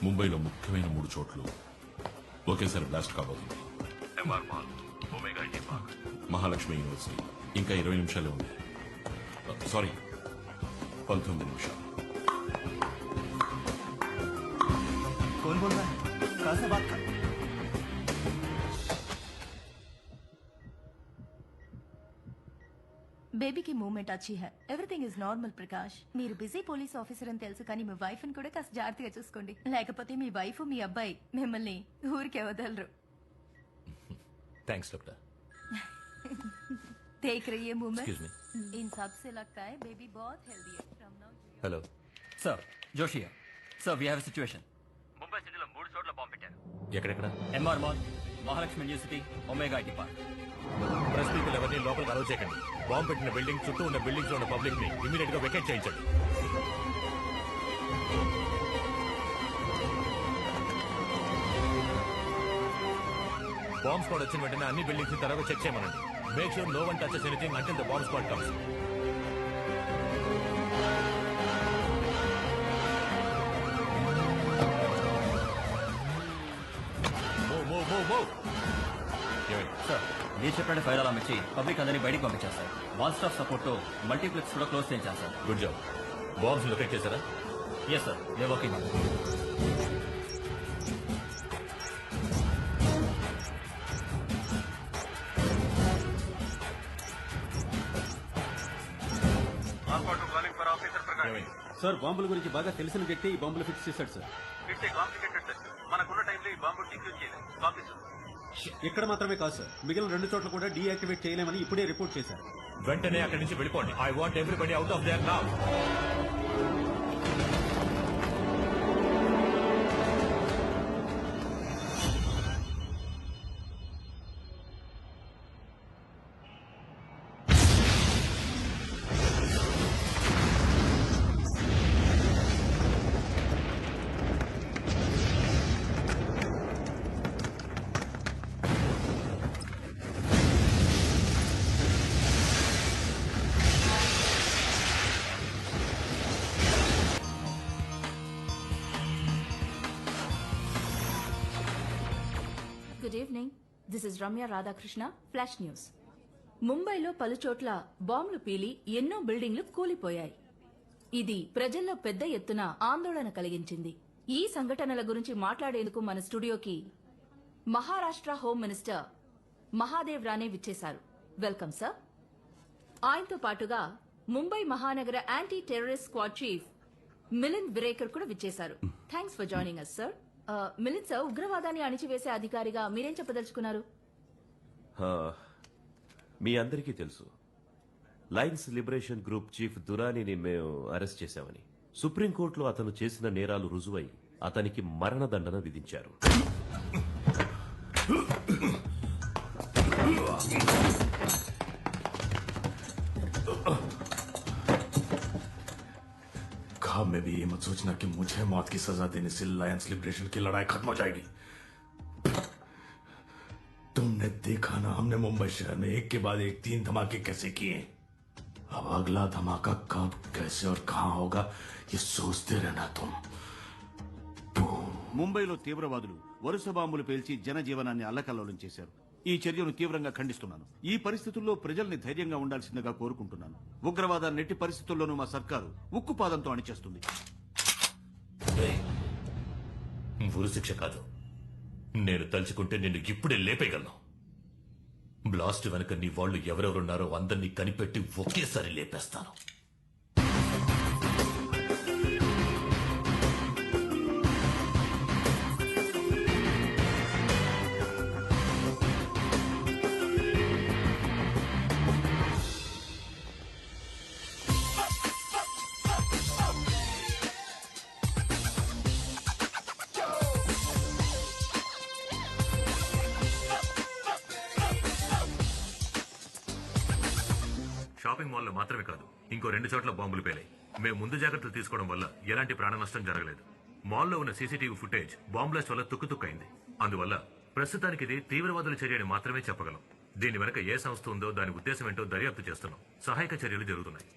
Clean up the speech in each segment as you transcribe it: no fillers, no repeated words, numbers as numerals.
ముంబైలో ముఖ్యమైన 3 చోట్లు ఒకేసారి బ్లాస్ట్ కాబోతుంది. MR mall, Omega IT park, Mahalakshmi university. ఇంకా 20 నిమిషాలే ఉంది. సారీ, 19 నిమిషాలు. कौन बोल रहा है? कहाँ से बात कर? బేబీకి మూమెంట్ అచ్చి high. Everything is normal Prakash. మీరు బిజీ పోలీస్ ఆఫీసర్ అని తెలుసు, కానీ మీ వైఫ్ ని కూడా కాస్త జాగ్రత్తగా చూసుకోండి. లేకపోతే మీ వైఫ్ మీ అబ్బాయి మిమ్మల్ని ఊరికే వదలరు. Thanks doctor. देख रही है मूवमेंट. Excuse me. इन सब से लगता है बेबी बहुत हेल्दी है. From now hello sir, Joshi है. Sir, we have a situation. Mumbai సిటీలో 3 చోట్ల బాంబు పెట్టారు. ఎక్కడెక్కడ? MR mall, Mahalakshmi university, Omega IT park. Press people ఎవరిని లోపలికి అలౌ చేయకండి. బాంబు పెట్టిన బిల్డింగ్ చుట్టూ ఉన్న బిల్డింగ్స్ లో ఉన్న పబ్లిక్ ని ఇమీడియట్ గా వెకేట్ చేయించండి. బాంబ్ స్క్వాడ్ వచ్చిన వెంటనే అన్ని బిల్డింగ్స్ తర్వాత చెక్ చేయమనండి. Make sure no one touches anything until the bomb squad comes. Sir, మీరు చెప్పిన ఫైర్ అలారం ఇచ్చి పబ్లిక్ అందరినీ బయటికి పంపించారు సార్. వన్ స్టాఫ్ సపోర్ట్ తో మల్టీప్లెక్స్ కూడా క్లోజ్ చేయించారు sir. Good job. Bombs locate చేశారా? Yes sir, they working. Calling for officer Prakash. Sir, బాంబుల గురించి బాగా తెలిసిన వ్యక్తి ఈ బాంబులు ఫిక్స్ చేశాడు sir. It's a complicated set. మనకున్న టైంలో ఈ బాంబు డిక్యూజ్ చేయలేదు. Copy sir. ఇక్కడ మాత్రమే కాదు సార్, మిగిలిన 2 చోట్ల కూడా డీయాక్టివేట్ చేయలేమని ఇప్పుడే రిపోర్ట్ చేశారు. వెంటనే అక్కడి నుంచి వెళ్ళిపోండి. I want everybody out of their now. Good evening. This is Ramya Radhakrishna, flash news. ముంబైలో పలుచోట్ల బాంబులు పీలి ఎన్నో బిల్డింగ్లు కూలిపోయాయి. ఇది ప్రజల్లో పెద్ద ఎత్తున ఆందోళన కలిగించింది. ఈ సంఘటనల గురించి మాట్లాడేందుకు మన స్టూడియోకి మహారాష్ట్ర హోమ్ మినిస్టర్ మహాదేవ్ రానే విచ్చేశారు. Welcome sir. ఆయనతో పాటుగా ముంబై మహానగర anti terrorist squad chief Milind Virekar కూడా విచ్చేశారు. Thanks for joining us sir. Milind sir, ఉగ్రవాదాన్ని అణిచివేసే అధికారిగా మీరేం చెప్పదలుచుకున్నారు? మీ అందరికీ తెలుసు, లయన్స్ లిబరేషన్ గ్రూప్ చీఫ్ దురానీని మేము అరెస్ట్ చేశామని. సుప్రీంకోర్టులో అతను చేసిన నేరాలు రుజువై అతనికి మరణదండన విధించారు. ख्वाब में भी ये मत सोचना कि मुझे मौत की सजा देने से लायंस लिबरेशन की लड़ाई खत्म हो जाएगी. तुमने देखा ना, हमने मुंबई शहर में एक के बाद एक 3 धमाके कैसे किए. अब अगला धमाका कब, कैसे और कहां होगा, ये सोचते रहना तुम. ముంబైలో తీవ్రవాదులు వరుస బాంబులు పేల్చి జనజీవనాన్ని అల్లకల్లోలం చేశారు. ఈ చర్యను తీవ్రంగా ఖండిస్తున్నాను. ఈ పరిస్థితుల్లో ప్రజల్ని ధైర్యంగా ఉండాల్సిందిగా కోరుకుంటున్నాను. ఉగ్రవాదాన్ని ఎట్టి పరిస్థితుల్లోనూ మా సర్కారు ఉక్కుపాదంతో అణిచేస్తుంది. ఉరి శిక్ష కాదు, నేను తలుచుకుంటే నిన్ను ఇప్పుడే లేపేయగలను. బ్లాస్ట్ వెనక నీ వాళ్ళు ఎవరెవరున్నారో అందరినీ కనిపెట్టి ఒకేసారి లేపేస్తాను. షాపింగ్ మాల్లో మాత్రమే కాదు, ఇంకో 2 చోట్ల బాంబులు పేలాయి. మేము ముందు జాగ్రత్తలు తీసుకోవడం వల్ల ఎలాంటి ప్రాణ నష్టం జరగలేదు. మాల్లో ఉన్న సీసీటీవీ ఫుటేజ్ బాంబ్ బ్లాస్ట్ వల్ల తుక్కుతుక్కైంది. అందువల్ల ప్రస్తుతానికి ఇది తీవ్రవాదుల చర్యని మాత్రమే చెప్పగలం. దీని వెనక ఏ సంస్థ ఉందో దాని ఉద్దేశం ఏంటో దర్యాప్తు చేస్తున్నాం. సహాయక చర్యలు జరుగుతున్నాయి.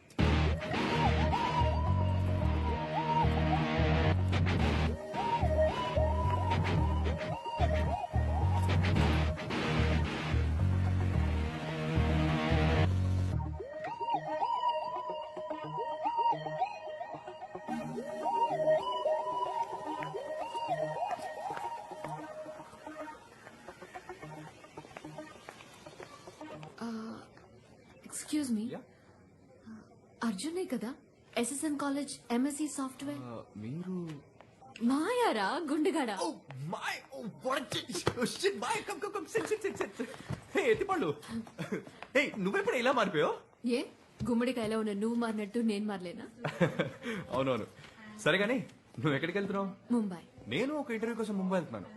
ఎక్స్క్యూజ్ మీ అర్జునే కదా ఎస్ఎస్ఎన్ కాలేజ్ ఎంఎస్సి సాఫ్ట్వేర్ మీరు మాయారా గుండెగాడ ఎత్తిపండు నువ్వెప్పుడు ఇలా మారిపోయావు ఏ గుమ్మడికాయలో ఉన్న నువ్వు మారినట్టు నేను మారలేనా అవునవును సరే గానీ నువ్వు ఎక్కడికి వెళ్తున్నావు ముంబై నేను ఒక ఇంటర్వ్యూ కోసం ముంబై వెళ్తున్నాను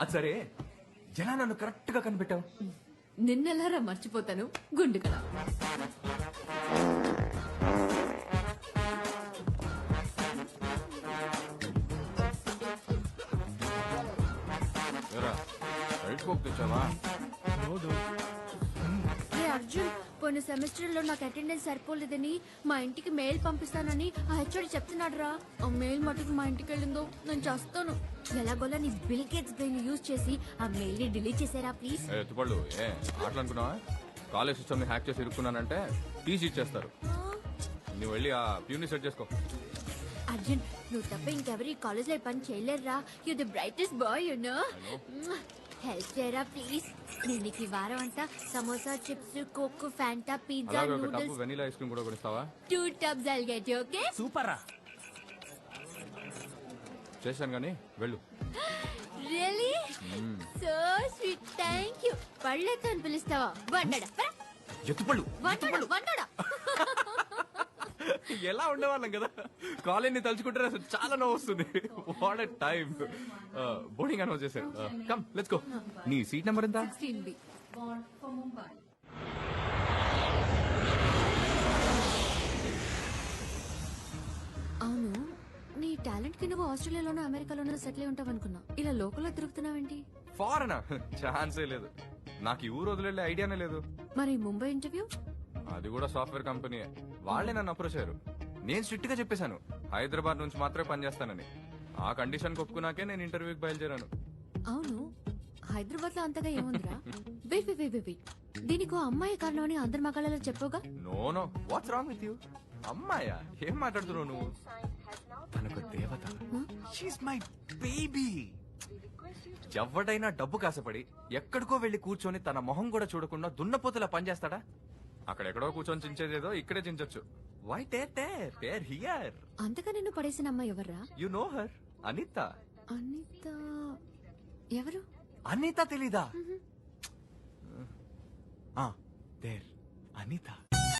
అది సరే ఎలా నన్ను కరెక్ట్ గా కనిపెట్టావు నిన్నెలారా మర్చిపోతాను గుండెగాడ తెచ్చావా అర్జున్ పోయిన సెమిస్టర్ లో నాకు అటెండెన్స్ సరిపోలేదని మా ఇంటికి మెయిల్ పంపిస్తానని ఆ హెచ్ఓడి చెప్తున్నాడు రా. ఆ మెయిల్ మటుకు మా ఇంటికి వెళ్ళిందో నేను చేస్తాను. ఎలాగోలా నీ బిల్ గేట్స్ బ్రెయిన్ యూజ్ చేసి ఆ మెయిల్ ని డిలీట్ చేసారా ప్లీజ్. ఎత్తుపళ్ళు ఏ ఆటలు అనుకున్నావా కాలేజ్ సిస్టమ్ ని హ్యాక్ చేసి ఇరుక్కున్నానంటే టీసీ ఇచ్చేస్తారు నువ్వు వెళ్ళి ఆ ప్యూని సెట్ చేసుకో. అర్జున్ నువ్వు తప్ప ఇంకెవరు ఈ కాలేజ్ లో పని చేయలేరురా. You the brightest boy you know. Help చేయరా ప్లీజ్. నేను నీకు ఈ వారం అంతా samosa chips Coke Fanta pizza noodles vanilla ice cream కూడా కొనిస్తావా 2 tubs I'll get you, okay? Super రా చేశాను కానీ వెళ్ళు. Really? So sweet. Thank you. పళ్ళతో అని పిలుస్తావా వండడా ఎత్తుపళ్ళు వండడా ఎలా ఉండేవాళ్ళం కదా కాలేజ్ ని తలుచుకుంటే అసలు చాలా నవ్వు వస్తుంది. What a time. Boarding announce చేశారు. Come let's go. నీ సీట్ నెంబర్ ఎంత? 16B. అవును నీ టాలెంట్ కి నువ్వు ఆస్ట్రేలియాలోనో అమెరికాలోనో సెటిల్ అయి ఉంటావు అనుకున్నా. ఇలా లోకల్లో తిరుగుతున్నావేంటి? ఫారెనా ఛాన్సే లేదు. నాకు ఈ ఊరు వదిలే ఐడియానే లేదు. మరి ముంబై ఇంటర్వ్యూ? అది కూడా సాఫ్ట్వేర్ కంపెనీ. వాళ్లే నన్ను అప్రోచ్ అయ్యారు. నేను స్ట్రిక్ట్ గా చెప్పేశాను హైదరాబాద్ నుంచి మాత్రమే పనిచేస్తానని. ఆ కండిషన్ ఒప్పుకున్నాకే నేను ఇంటర్వ్యూకి బయలుదేరాను. అవును హైదరాబాద్ లో అంతగా ఏముందిరా? వెయిట్ వెయిట్ వెయిట్ వెయిట్ దీనికి అమ్మాయి కారణం అని అందరి మగాళ్ళలో చెప్పవుగా? No no what's wrong with you? అమ్మాయా ఏం మాట్లాడుతున్నావు నువ్వు? తనకు దేవత. She's my baby. ఎవడైనా డబ్బు కాసపడి ఎక్కడికో వెళ్లి కూర్చొని తన మొహం కూడా చూడకుండా దున్నపోతులా పనిచేస్తాడా? అక్కడెక్కడో కూర్చొని చించేదేదో ఇక్కడే చించొచ్చు. Why tear here. అంతగా నిన్ను పడేసిన అమ్మాయి ఎవర్రా? You know her. Anitha. Anitha ఎవరు? అనిత తెలీదా? దేర్ అనిత.